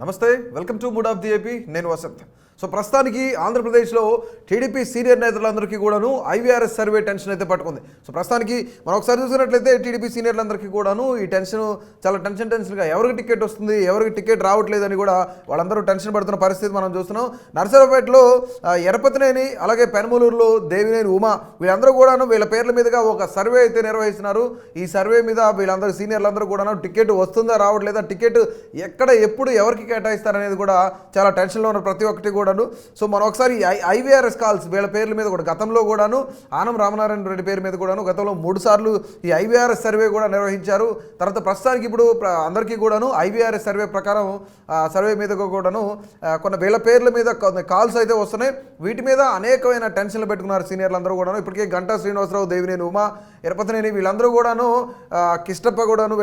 నమస్తే, welcome to mood of the AP. నేను Vasant. So ప్రస్తుతానికి ఆంధ్రప్రదేశ్లో టీడీపీ సీనియర్ నేతలందరికీ కూడాను ఐవీఆర్ఎస్ సర్వే టెన్షన్ అయితే పట్టుకుంది. సో ప్రస్తుతానికి మనం ఒకసారి చూసినట్లయితే టీడీపీ సీనియర్లందరికీ కూడాను ఈ టెన్షన్ చాలా టెన్షన్గా ఎవరికి టికెట్ వస్తుంది, ఎవరికి టికెట్ రావట్లేదని కూడా వాళ్ళందరూ టెన్షన్ పడుతున్న పరిస్థితి మనం చూస్తున్నాం. నర్సరావుపేటలో ఎరపతినేని, అలాగే పెనమలూరులో దేవినేని ఉమా, వీళ్ళందరూ కూడాను వీళ్ళ పేర్ల మీదుగా ఒక సర్వే అయితే నిర్వహిస్తున్నారు. ఈ సర్వే మీద వీళ్ళందరూ సీనియర్లందరూ కూడాను టికెట్ వస్తుందా రావట్లేదా, టికెట్ ఎక్కడ ఎప్పుడు ఎవరికి కేటాయిస్తారనేది కూడా చాలా టెన్షన్లో ఉన్న ప్రతి ఒక్కటి కూడాను. సో మనం ఒకసారి ఐవీఆర్ఎస్ కాల్స్ వీళ్ళ పేర్ల మీద కూడా గతంలో కూడాను ఆనం రామనారాయణ రెడ్డి పేరు మీద కూడాను గతంలో 3 సార్లు ఈ ఐవీఆర్ఎస్ సర్వే కూడా నిర్వహించారు. తర్వాత ప్రస్తుతానికి ఇప్పుడు అందరికీ కూడాను ఐవీఆర్ఎస్ సర్వే ప్రకారం సర్వే మీద కూడాను కొన్ని వీళ్ళ పేర్ల మీద కొన్ని కాల్స్ అయితే వస్తున్నాయి. వీటి మీద అనేకమైన టెన్షన్లు పెట్టుకున్నారు సీనియర్లందరూ కూడాను. ఇప్పటికే గంటా శ్రీనివాసరావు, దేవినేని ఉమా, ఎరపతినేని వీళ్ళందరూ కూడాను, కిష్టప్ప కూడాను,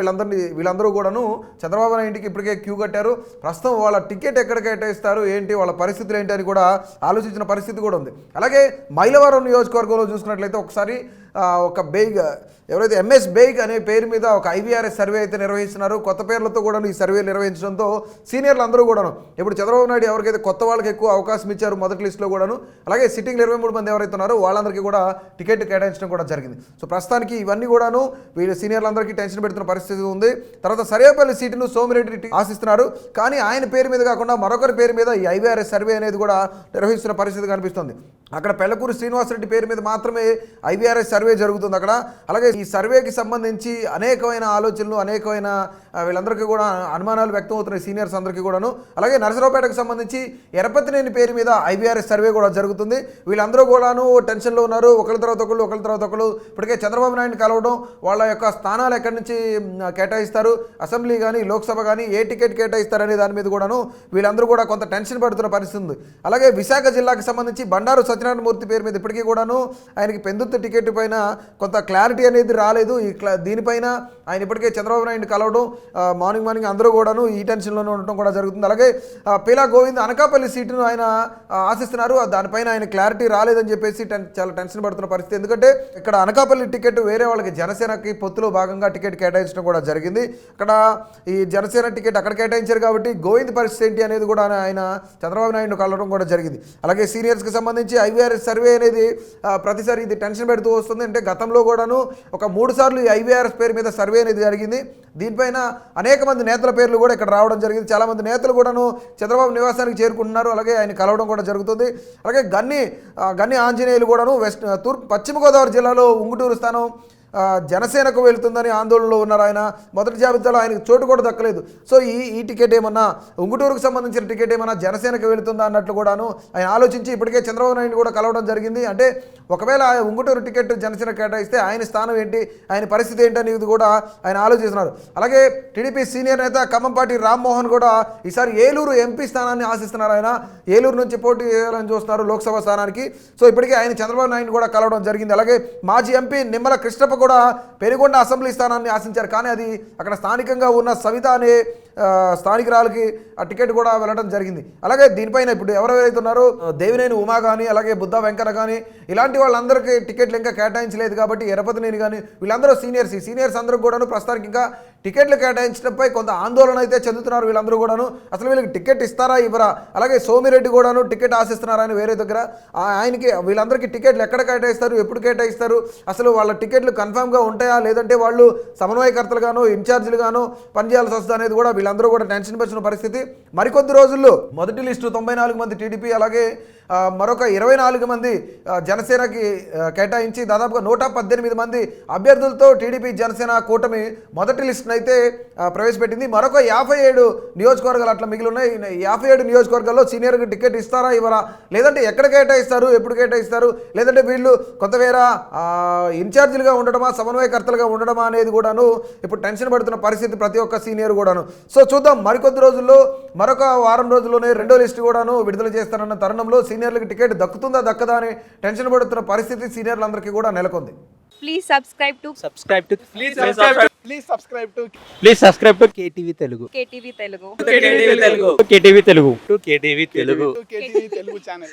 వీళ్ళందరూ కూడాను చంద్రబాబు నాయుడు ఇంటికి ఇప్పటికే క్యూ కట్టారు. ప్రస్తుతం వాళ్ళ టికెట్ ఎక్కడ కేటాయిస్తారు ఏంటి, వాళ్ళ పరిస్థితులు ఏంటి అని కూడా ఆలోచించిన పరిస్థితి కూడా ఉంది. అలాగే మైలవరం నియోజకవర్గంలో చూసుకున్నట్లయితే ఒకసారి ఒక బేగ్, ఎవరైతే ఎంఎస్ బేగ్ అనే పేరు మీద ఒక ఐవీఆర్ఎస్ సర్వే అయితే నిర్వహిస్తున్నారు. కొత్త పేర్లతో కూడా ఈ సర్వే నిర్వహించడంతో సీనియర్లు అందరూ కూడాను ఇప్పుడు చంద్రబాబు నాయుడు ఎవరికైతే కొత్త వాళ్ళకి ఎక్కువ అవకాశం ఇచ్చారు మొదటి లిస్టులో కూడాను, అలాగే సిట్టింగ్ 23 మంది ఎవరైతే ఉన్నారో వాళ్ళందరికీ కూడా టికెట్ కేటాయించడం కూడా జరిగింది. సో ప్రస్తుతానికి ఇవన్నీ కూడాను వీళ్ళ సీనియర్లందరికీ టెన్షన్ పెడుతున్న పరిస్థితి ఉంది. తర్వాత సర్వేపల్లి సీటును సోమిరెడ్డి ఆశిస్తున్నారు, కానీ ఆయన పేరు మీద కాకుండా మరొకరి పేరు మీద ఈ ఐవీఆర్ఎస్ సర్వే అనేది కూడా నిర్వహిస్తున్న పరిస్థితి కనిపిస్తుంది. అక్కడ పెళ్లకూరు శ్రీనివాసరెడ్డి పేరు మీద మాత్రమే ఐవీఆర్ఎస్ సర్వే జరుగుతుంది అక్కడ. అలాగే ఈ సర్వేకి సంబంధించి అనేకమైన ఆలోచనలు, అనేకమైన వీళ్ళందరికీ కూడా అనుమానాలు వ్యక్తం అవుతున్నాయి సీనియర్స్ అందరికీ కూడాను. అలాగే నరసరావుపేటకు సంబంధించి ఎరపతినేని పేరు మీద ఐవీఆర్ఎస్ సర్వే కూడా జరుగుతుంది. వీళ్ళందరూ కూడాను టెన్షన్లో ఉన్నారు, ఒకరి తర్వాత ఒకరు. ఇప్పటికే చంద్రబాబు నాయుడిని కలవడం, వాళ్ళ యొక్క స్థానాలు ఎక్కడి నుంచి కేటాయిస్తారు, అసెంబ్లీ కానీ లోక్సభ కానీ ఏ టికెట్ కేటాయిస్తారనే దాని మీద కూడాను వీళ్ళందరూ కూడా కొంత టెన్షన్ పడుతున్న పరిస్థితి ఉంది. అలాగే విశాఖ జిల్లాకు సంబంధించి బండారు సత్యనారాయణమూర్తి పేరు మీద ఇప్పటికీ కూడాను ఆయనకి పెందుర్తి టికెట్ పైన కొంత క్లారిటీ అనేది రాలేదు. దీనిపైన ఆయన ఇప్పటికే చంద్రబాబు నాయుడు కలవడం, మార్నింగ్ అందరూ కూడాను ఈ టెన్షన్లోనే ఉండటం కూడా జరుగుతుంది. అలాగే పీలా గోవింద్ అనకాపల్లి సీటును ఆయన ఆశిస్తున్నారు, దానిపైన ఆయన క్లారిటీ రాలేదని చెప్పేసి చాలా టెన్షన్ పడుతున్న పరిస్థితి. ఎందుకంటే ఇక్కడ అనకాపల్లి టికెట్ వేరే వాళ్ళకి జనసేనకి పొత్తులో భాగంగా టికెట్ కేటాయించడం కూడా జరిగింది. అక్కడ ఈ జనసేన టికెట్ అక్కడ కేటాయించారు కాబట్టి గోవింద్ పరిస్థితి ఏంటి అనేది కూడా ఆయన చంద్రబాబు నాయుడు కలవడం కూడా జరిగింది. అలాగే సీనియర్స్కి సంబంధించి ఐవీఆర్ఎస్ సర్వే అనేది ప్రతిసారి ఇది టెన్షన్ పెడుతూ వస్తుంది. అంటే గతంలో కూడాను ఒక 3 సార్లు ఈ ఐవీఆర్ఎస్ పేరు మీద సర్వే అనేది జరిగింది. దీనిపైన అనేక మంది నేతల పేర్లు కూడా ఇక్కడ రావడం జరిగింది. చాలామంది నేతలు కూడాను చంద్రబాబు నివాసానికి చేరుకుంటున్నారు, అలాగే ఆయన కలవడం కూడా జరుగుతుంది. అలాగే గన్ని ఆంజనేయులు కూడాను పశ్చిమ గోదావరి జిల్లాలో ఉంగుటూరు స్థానం జనసేనకు వెళుతుందని ఆందోళనలో ఉన్నారు. ఆయన మొదటి జాబితాలో ఆయనకు చోటు కూడా దక్కలేదు. సో ఈ టికెట్ ఏమన్నా ఉంగుటూరుకు సంబంధించిన టికెట్ ఏమన్నా జనసేనకు వెళుతుందా అన్నట్లు కూడాను ఆయన ఆలోచించి ఇప్పటికే చంద్రబాబు నాయుడు కూడా కలవడం జరిగింది. అంటే ఒకవేళ ఉంగుటూరు టికెట్ జనసేన కేటాయిస్తే ఆయన స్థానం ఏంటి, ఆయన పరిస్థితి ఏంటనేది కూడా ఆయన ఆలోచిస్తున్నారు. అలాగే టీడీపీ సీనియర్ నేత ఖమ్మంపాటి రామ్మోహన్ కూడా ఈసారి ఏలూరు ఎంపీ స్థానాన్ని ఆశిస్తున్నారు. ఆయన ఏలూరు నుంచి పోటీ చేయాలని చూస్తున్నారు లోక్సభ స్థానానికి. సో ఇప్పటికే ఆయన చంద్రబాబు నాయుడు కూడా కలవడం జరిగింది. అలాగే మాజీ ఎంపీ నిమ్మల కృష్ణప్ప కూడా పెనుగొండ అసెంబ్లీ స్థానాన్ని ఆశించారు, కానీ అది అక్కడ స్థానికంగా ఉన్న సవిత అనే స్థానికురాలకి ఆ టికెట్ కూడా వెళ్ళడం జరిగింది. అలాగే దీనిపైన ఇప్పుడు ఎవరెవరైతే ఉన్నారో దేవినేని ఉమా కానీ, అలాగే బుద్ధ వెంకన్న కానీ ఇలాంటి వాళ్ళందరికీ టికెట్లు ఇంకా కేటాయించలేదు కాబట్టి ఎరపతినేని కానీ వీళ్ళందరూ సీనియర్స్ అందరూ కూడాను ప్రస్తుతానికి ఇంకా టికెట్లు కేటాయించడంపై కొంత ఆందోళన అయితే చెందుతున్నారు. వీళ్ళందరూ కూడాను అసలు వీళ్ళకి టికెట్ ఇస్తారా ఇవ్వరా, అలాగే సోమిరెడ్డి కూడాను టికెట్ ఆశిస్తున్నారని వేరే దగ్గర ఆయనకి వీళ్ళందరికీ టికెట్లు ఎక్కడ కేటాయిస్తారు, ఎప్పుడు కేటాయిస్తారు, అసలు వాళ్ళ టికెట్లు కన్ఫామ్గా ఉంటాయా లేదంటే వాళ్ళు సమన్వయకర్తలుగాను ఇన్ఛార్జీలుగాను పనిచేయాల్సి వస్తుంది అనేది కూడా వీళ్ళందరూ కూడా టెన్షన్ పెంచిన పరిస్థితి. మరికొద్ది రోజుల్లో మొదటి లిస్టు 94 మంది టీడీపీ, అలాగే మరొక 24 మంది జనసేనకి కేటాయించి దాదాపుగా 118 మంది అభ్యర్థులతో టీడీపీ జనసేన కూటమి మొదటి లిస్టును అయితే ప్రవేశపెట్టింది. మరొక 57 నియోజకవర్గాలు అట్లా మిగిలి ఉన్నాయి. 57 నియోజకవర్గాల్లో సీనియర్కి టికెట్ ఇస్తారా ఇవ్వరా, లేదంటే ఎక్కడ కేటాయిస్తారు, ఎప్పుడు కేటాయిస్తారు, లేదంటే వీళ్ళు కొంత వేరే ఇన్ఛార్జీలుగా ఉండడమా సమన్వయకర్తలుగా ఉండడమా అనేది కూడాను ఇప్పుడు టెన్షన్ పడుతున్న పరిస్థితి ప్రతి ఒక్క సీనియర్ కూడాను. సో చూద్దాం, మరికొద్ది రోజుల్లో మరొక వారం రోజుల్లోనే రెండో లిస్టు కూడాను విడుదల చేస్తారన్న తరుణంలో సీనియర్లకు టికెట్ దక్కుతుందా దక్కదా అని టెన్షన్ పడుతున్న పరిస్థితి సీనియర్లందరికీ కూడా నెలకొంది. Please subscribe to KTV Telugu. KTV Telugu. KTV Telugu. KTV Telugu. KTV Telugu channel.